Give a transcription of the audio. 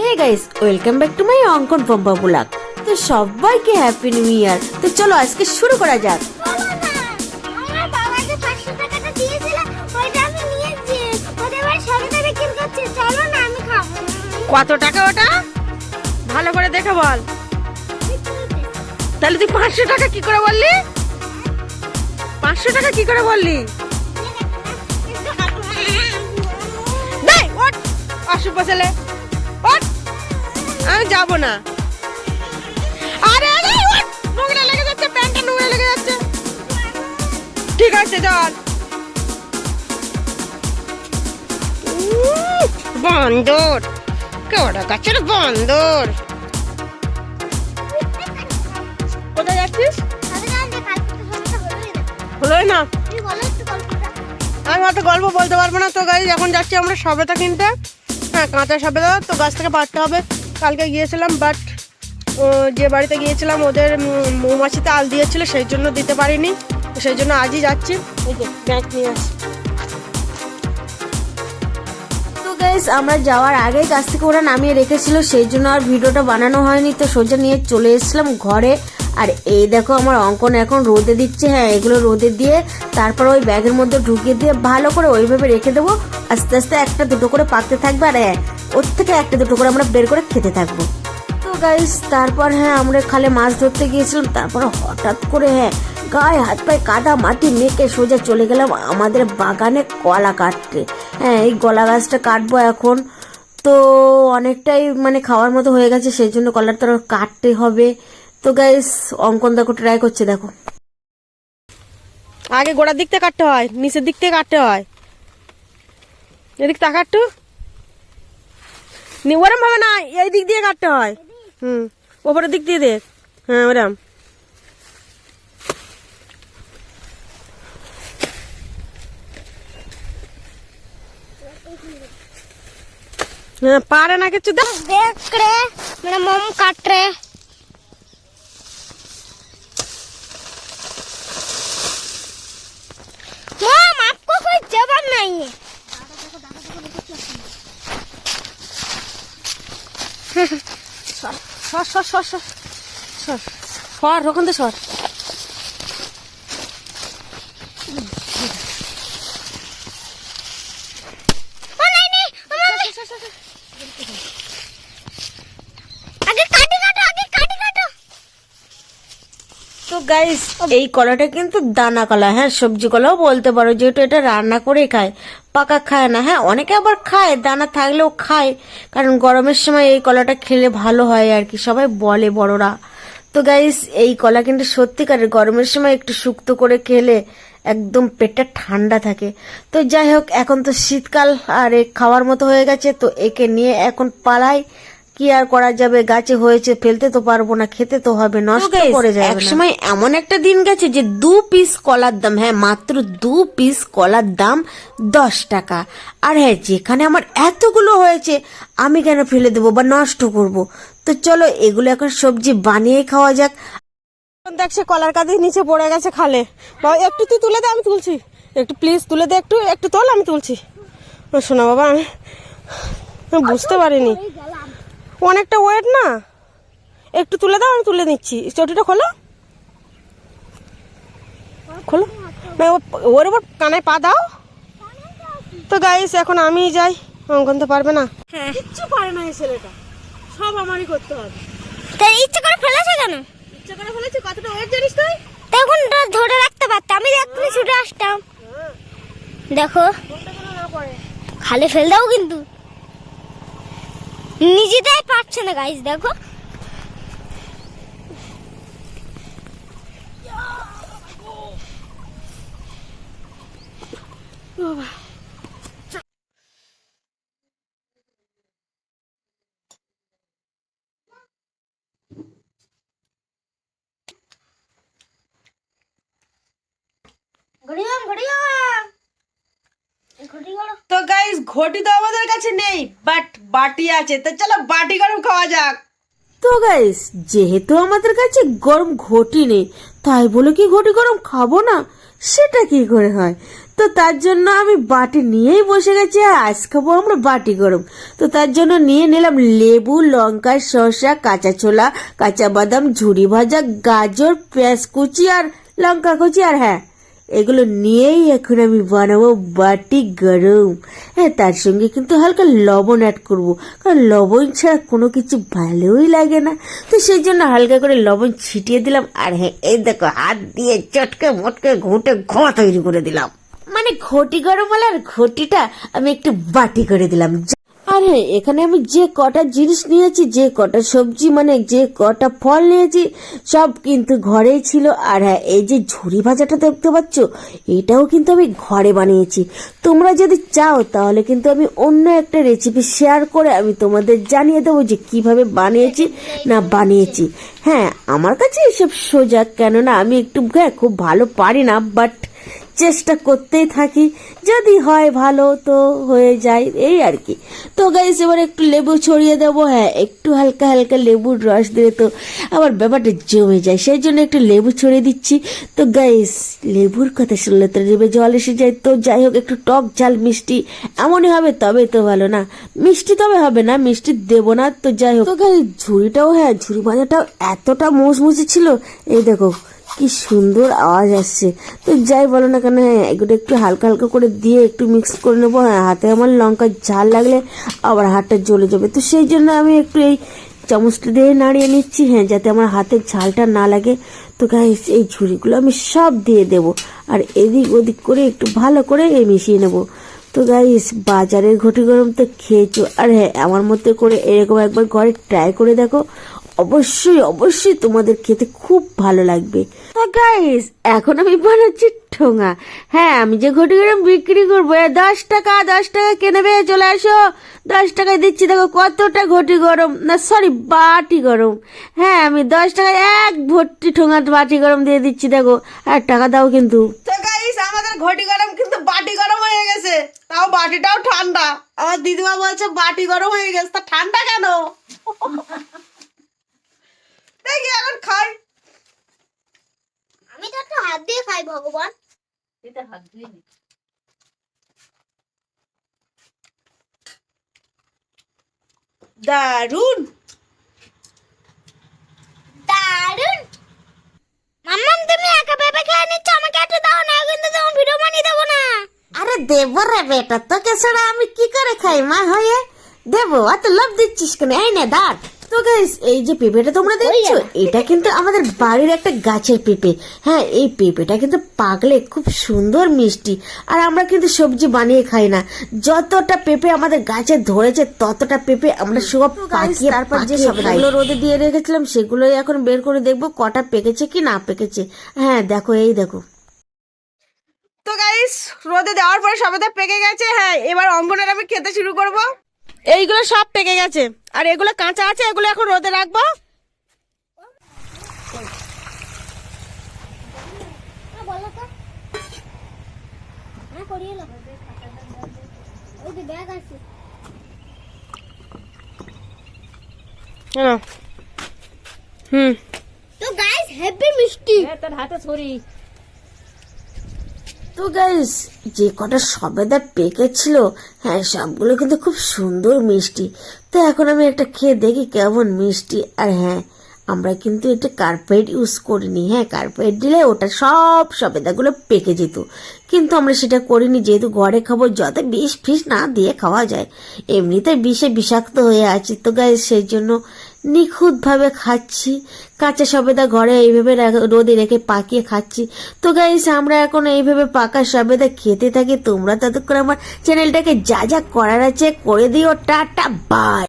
Hey guys, welcome back to my Ankan Pompa blog. তো সবাইকে happy new year. তো চলো আজকে শুরু করা যাক। কত টাকা ওটা ভালো করে দেখে বল। তাহলে তুই 500 টাকা কি করে বললি? 500 টাকা কি করে বললি? অশুভ ছেলে, আমি যাবো না। আরে আরে নোংরা লেগে যাচ্ছে, প্যান্টটা নোংরা লেগে যাচ্ছে। ঠিক আছে চল। বান্দর, কেওড়া গাছের বান্দর। কোথায় যাচ্ছিস? হলোই না, আমি অত গল্প বলতে পারবো না। তো গাইস এখন যাচ্ছি আমরা সবেদা কিনতে। হ্যাঁ, কাঁচা সবেদা তো গাছ থেকে পাড়তে হবে। কালকে গিয়েছিলাম, বাট যে বাড়িতে গিয়েছিলাম ওদের মৌমাছিতে আল দিয়েছিল, সেই জন্য দিতে পারিনি। সেই জন্য আজই যাচ্ছি। এই যে ব্যাগ নিয়ে আসি। তো গাইস আমরা যাওয়ার আগেই গাছ থেকে ওরা নামিয়ে রেখেছিল, সেই জন্য আর ভিডিওটা বানানো হয়নি। তো সোজা নিয়ে চলে এসেছিলাম ঘরে। আর এই দেখো আমার অঙ্কন এখন রোদে দিচ্ছে। হ্যাঁ, এগুলো রোদে দিয়ে তারপর ওই ব্যাগের মধ্যে ঢুকিয়ে দিয়ে ভালো করে ওইভাবে রেখে দেবো। আস্তে আস্তে একটা দুটো করে পাকতে থাকবে, আর ওর থেকে একটা দুটো করে আমরা বের করে খেতে থাকবো। তো গাইস তারপর আমরা খালে মাছ ধরতে গিয়েছিলাম। তারপর হঠাৎ করে গায়ে হাত পায়ে কাদা মাটি মেখে সোজা চলে গেলাম আমাদের বাগানে কলা কাটতে। হ্যাঁ, এই কলা গাছটা কাটবো এখন। তো অনেকটাই খাওয়ার মতো হয়ে গেছে, সেই জন্য কলাটা কাটতে হবে। তো গাইস অঙ্কন দেখো ট্রাই করছে, দেখো। আগে গোড়ার দিক থেকে কাটতে হয়, নিচের দিক থেকে কাটতে হয়। এদিক তা কাটতো ওরম ভাবে না, এই দিক দিয়ে কাটতে হয়। ওপরের দিক দিয়ে দেখ। হ্যাঁ ওরম। হ্যাঁ পারে না কিছু। দেখ রে मेरा मम काट रहे। मम आपको कोई जवाब नहीं है। Sir sir sir sir sir sir ওখান থেকে সর। তো গাইস এই কলাটা কিন্তু দানা কলা। হ্যাঁ, সবজি কলাও বলতে পারো, যেহেতু এটা রান্না করে খায়, পাকা খায় না। হ্যাঁ, অনেকে আবার খায়, দানা থাকলেও খায়, কারণ গরমের সময় এই কলাটা খেলে ভালো হয় আর কি, সবাই বলে বড়রা। তো গাইস এই কলা কিন্তু সত্যিকারের গরমের সময় একটু শুক্তো করে খেলে একদম পেটটা ঠান্ডা থাকে। তো যাই হোক, এখন তো শীতকাল আর খাওয়ার মতো হয়ে গেছে। তো একে নিয়ে এখন পালাই। কি আর করা যাবে, গাছে হয়েছে, ফেলতে তো পারবো না, খেতে তো হবে, নষ্ট করে যাবে। একসময় এমন একটা দিন গেছে যে 2 পিস কলার দাম, হ্যাঁ মাত্র 2 পিস কলার দাম 10 টাকা। আর হ্যাঁ, যেখানে আমার এতগুলো হয়েছে আমি কেন ফেলে দেবো বা নষ্ট করব। তো চলো এগুলো এখন সবজি বানিয়ে খাওয়া যাক। দেখছে কলার কাঁদি নিচে পড়ে গেছে খালে। বাবা একটু তুই তুলে দে, আমি তুলছি। একটু প্লিজ তুলে দে, একটু একটু তোল, আমি তুলছি। শোনা বাবা, আমি বুঝতে পারিনি, অনেকটা ওয়েট না। একটু তুলে দাও, আমি তুলে নিচ্ছি। চটিটা খোলো খোলো, ওর উপর কানায় পা দাও। তো গাইস এখন আমি যাই, অঙ্কন তো পারবে না। হ্যাঁ, কিচ্ছু পারে না এই ছেলেটা, সব আমারই করতে হবে। তাই ইচ্ছা করে ফেলেছে কেন? ইচ্ছা করে ফেলেছি? কতটা ওয়েট জানিস তুই? তখন ধরে রাখতে পারতাম, আমি এক্ষুনি ছুটে আসতাম। দেখো খালে ফেল দাও, কিন্তু নিজেটাই পারছে না গাইস, দেখো। তো গাইস ঘটি তো আমাদের কাছে নেই, বাট বাটি আছে। তো চলো বাটি গরম খাওয়া যাক। তো গাইস যেহেতু আমাদের কাছে গরম ঘটি নেই, তাই বলে কি ঘটি গরম খাবো না? সেটা কি করে হয়? তো তার জন্য আমি বাটি নিয়েই বসে গেছি, আর আজ খাবো আমরা বাটি গরম। তো তার জন্য নিয়ে নিলাম লেবু, লঙ্কা, শসা, কাঁচা ছোলা, কাঁচা বাদাম, ঝুরি ভাজা, গাজর, পেঁয়াজ কুচি আর লঙ্কা কুচি, আর হ্যাঁ এগুলো নিয়েই এখন আমি বানাবো বাটি গরম। হ্যাঁ, তার সঙ্গে কিন্তু হালকা লবণ অ্যাড করব, কারণ লবণ ছাড়া কোনো কিছু ভালোই লাগে না। তো সেই জন্য হালকা করে লবণ ছিটিয়ে দিলাম। আর হ্যাঁ, এই দেখো হাত দিয়ে চটকে মটকে ঘুটে ঘোয়া তৈরি করে দিলাম। মানে ঘটি গরম হলে আর ঘটিটা আমি একটু বাটি করে দিলাম। আর হ্যাঁ, এখানে আমি যে কটা জিনিস নিয়েছি, যে কটা সবজি মানে যে কটা ফল নিয়েছি, সব কিন্তু ঘরেই ছিল। আর হ্যাঁ, এই যে ঝুরি ভাজাটা দেখতে পাচ্ছ, এটাও কিন্তু আমি ঘরে বানিয়েছি। তোমরা যদি চাও তাহলে কিন্তু আমি অন্য একটা রেসিপি শেয়ার করে আমি তোমাদের জানিয়ে দেবো যে কিভাবে বানিয়েছি না বানিয়েছি। হ্যাঁ, আমার কাছে এসব সোজা, কেননা আমি একটু খুব ভালো পারি না, বাট চেষ্টা করতেই থাকি, যদি হয় ভালো তো হয়ে যায়, এই আর কি। তো গাইস এবার একটু লেবু ছড়িয়ে দেবো। হ্যাঁ, একটু হালকা হালকা লেবুর রস দিলে তো আবার ব্যাপারটা জমে যায়, সেই জন্য একটু লেবু ছড়িয়ে দিচ্ছি। তো গাইস লেবুর কথা শুনলে তো জিভে জল এসে যায়। তো যাই হোক, একটু টক ঝাল মিষ্টি এমনই হবে, তবে তো ভালো। না মিষ্টি তবে হবে না, মিষ্টি দেবো না। তো যাই হোক, তো গাইস ঝুড়িটাও, হ্যাঁ ঝুড়ি ভাজাটাও এতটা মুচমুচে ছিল, এই দেখো কি সুন্দর আওয়াজ আসছে। তো যাই বলো না কেন, হ্যাঁ এগুলো একটু হালকা হালকা করে দিয়ে একটু মিক্স করে নেবো। হ্যাঁ, হাতে আমার লঙ্কার ঝাল লাগলে আবার হাতটা জ্বলে যাবে, তো সেই জন্য আমি একটু এই চামচটা দিয়ে নাড়িয়ে নিচ্ছি, হ্যাঁ যাতে আমার হাতের ঝালটা না লাগে। তো গাইস এই ঝুড়িগুলো আমি সব দিয়ে দেবো, আর এদিক ওদিক করে একটু ভালো করে মিশিয়ে নেবো। তো গাইস বাজারের ঘটি গরম তো খেয়েছো, আর হ্যাঁ আমার মধ্যে করে এরকম একবার ঘরে ট্রাই করে দেখো, অবশ্যই অবশ্যই তোমাদের খেতে খুব ভালো লাগবে। তো গাইস এখন আমি বানাচ্ছি ঠোঙা। হ্যাঁ, আমি যে ঘটি গরম বিক্রি করবো 10 টাকা, 10 টাকা কিনে নিয়ে চলে আসো, 10 টাকায় দিচ্ছি। দেখো কতটা ঘটি গরম, না সরি বাটি গরম। হ্যাঁ, আমি 10 টাকায় এক ভর্তি ঠোঙা বাটি গরম দিয়ে দিচ্ছি, দেখো আর টাকা দাও কিন্তু। তো গাইস আমাদের ঘটি গরম কিন্তু বাটি গরম হয়ে গেছে, তাও বাটিটাও ঠান্ডা। আমার দিদিমা বলছে বাটি গরম হয়ে গেছে, তা ঠান্ডা কেন? দেখি এখন খাই। আমি তো একটু হাত দিয়ে খাই ভগবান। দারুন দারুন। মাম্মাম তুমি একা পেঁপে খেয়ে নিচ্ছ, আমাকে একটু দাও না, কিন্তু তোমার ভিডিও বানিয়ে দেবো না। আরে দেবো রে বেটা, তোকে ছাড়া আমি কি করে খাই মা হয়ে? দেবো, এত লোভ দিচ্ছিস কেন? এই নে দাঁড়। তো গাইস এই যে পেঁপেটা তোমরা দেখছো, এটা কিন্তু আমাদের বাড়ির একটা গাছের পেঁপে। হ্যাঁ, এই পেঁপেটা কিন্তু পাকলে খুব সুন্দর মিষ্টি, আর আমরা কিন্তু সবজি বানিয়ে খাই না। যতটা পেঁপে আমাদের গাছে ধরেছে ততটা পেঁপে আমরা সব পাকিয়ে তারপর যে সবগুলো রোদে দিয়ে রেখেছিলাম সেগুলোই এখন বের করে দেখবো কটা পেকেছে কি না পেকেছে। হ্যাঁ দেখো, এই দেখো। তো গাইস রোদে দেওয়ার পরে সবেদা পেকে গেছে। হ্যাঁ, এবার অঙ্গনের আমি খেতে শুরু করব। এইগুলো সব পেকে গেছে, আর এগুলো কাঁচা আছে, এগুলো এখন রোদে রাখবো। বলো তো, হ্যাঁ করিয়ে লো, ওই যে ব্যাগ আছে। তো গাইস হেভি মিষ্টি। তো গাইস যে কটা সবেদা পেকেছিল, হ্যাঁ সবগুলো কিন্তু খুব সুন্দর মিষ্টি। তো এখন আমি একটা খেয়ে দেখি কেমন মিষ্টি। আর হ্যাঁ, আমরা কিন্তু এটা কার্পেট ইউজ করিনি। হ্যাঁ, কার্পেট দিলে ওটা সব সবেদাগুলো পেকে যেত, কিন্তু আমরা সেটা করিনি, যেহেতু ঘরে খাবো, যত বিষ ফিস না দিয়ে খাওয়া যায়। এমনিতে বিষে বিষাক্ত হয়ে আছি, তো গাইস সেই জন্য নিখুঁতভাবে খাচ্ছি। কাঁচা সবেদা ঘরে এইভাবে রোদে রেখে পাকিয়ে খাচ্ছি। তো গাইস আমরা এখন এইভাবে পাকা সবেদা খেতে থাকি। তোমরা ততক্ষণ আমার চ্যানেলটাকে যা যা করার আছে করে দিও। Tata bye.